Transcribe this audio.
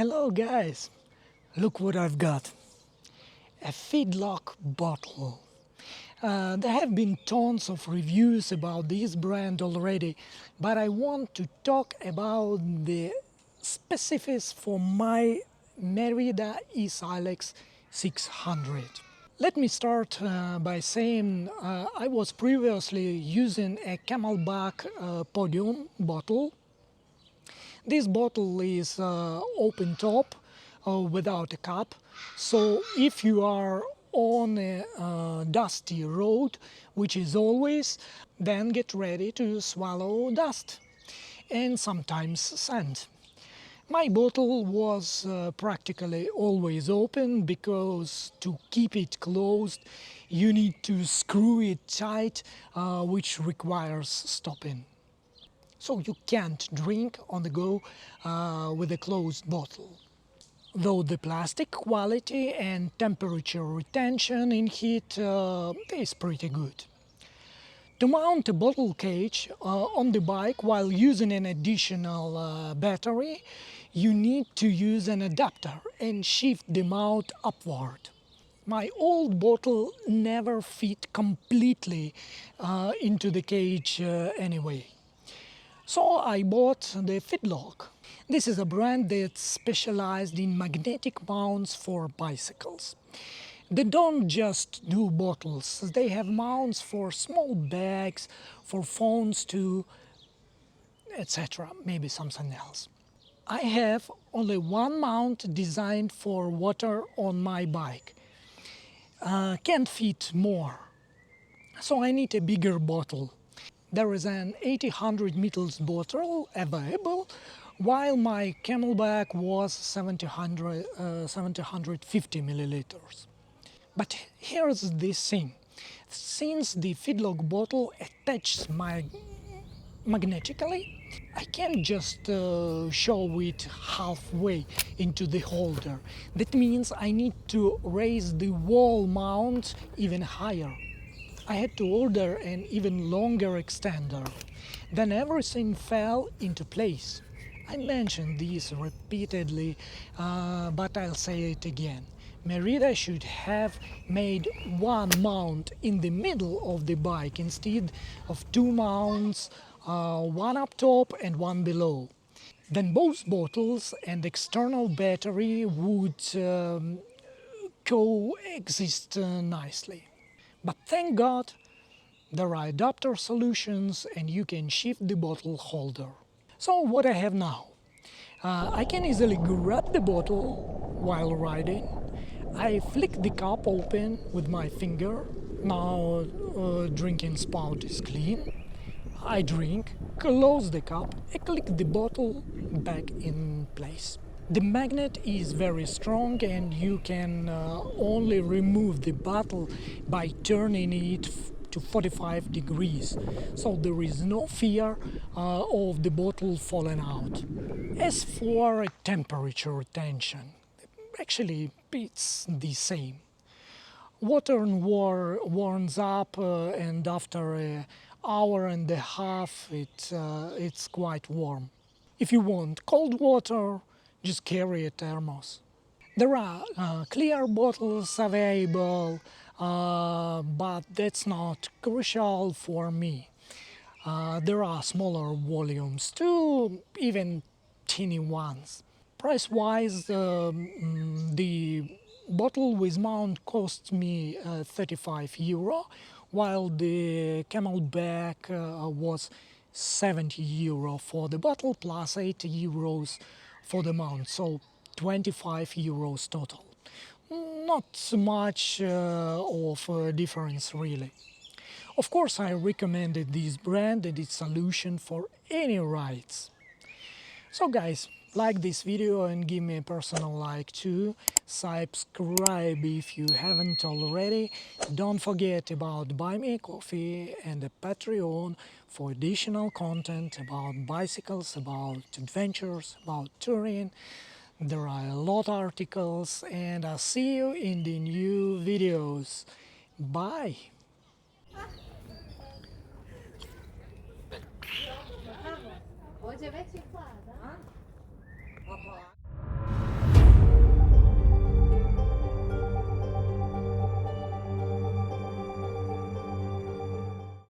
Hello guys, look what I've got. A Feedlock bottle. There have been tons of reviews about this brand already, but I want to talk about the specifics for my Merida E-Silex 600. Let me start by saying I was previously using a Camelback Podium bottle. This bottle is open top without a cap, so if you are on a dusty road, which is always, then get ready to swallow dust and sometimes sand. My bottle was practically always open because to keep it closed you need to screw it tight, which requires stopping. So you can't drink on the go with a closed bottle. Though the plastic quality and temperature retention in heat is pretty good. To mount a bottle cage on the bike while using an additional battery, you need to use an adapter and shift the mount upward. My old bottle never fit completely into the cage anyway. So I bought the Feedlock. This is a brand that's specialized in magnetic mounts for bicycles. They don't just do bottles, they have mounts for small bags, for phones too, etc. Maybe something else. I have only one mount designed for water on my bike. Can't fit more, so I need a bigger bottle. There is an 800 ml bottle available, while my Camelback was 750 milliliters. But here's the thing. Since the Feedlock bottle attaches magnetically, I can't just show it halfway into the holder. That means I need to raise the wall mount even higher. I had to order an even longer extender. Then everything fell into place. I mentioned this repeatedly, but I'll say it again. Merida should have made one mount in the middle of the bike instead of two mounts, one up top and one below. Then both bottles and external battery would coexist nicely. But thank God there are adapter solutions and you can shift the bottle holder. So what I have now? I can easily grab the bottle while riding. I flick the cap open with my finger. Now drinking spout is clean. I drink, close the cap, and click the bottle back in place. The magnet is very strong and you can only remove the bottle by turning it to 45 degrees, so there is no fear of the bottle falling out. As for temperature retention, actually it's the same. Water warms up and after an hour and a half it's quite warm. If you want cold water, just carry a thermos. There are clear bottles available, but that's not crucial for me. There are smaller volumes too, even teeny ones. Price-wise, the bottle with mount costs me 35 euro, while the Camelback was 70 euro for the bottle plus 8 euros for the mount, so 25 euros total. Not much of a difference really. Of course, I recommended this brand and its solution for any rides. So guys, like this video and give me a personal like too. Subscribe if you haven't already. Don't forget about Buy Me a Coffee and a Patreon for additional content about bicycles, about adventures, about touring. There are a lot of articles and I'll see you in the new videos. Bye!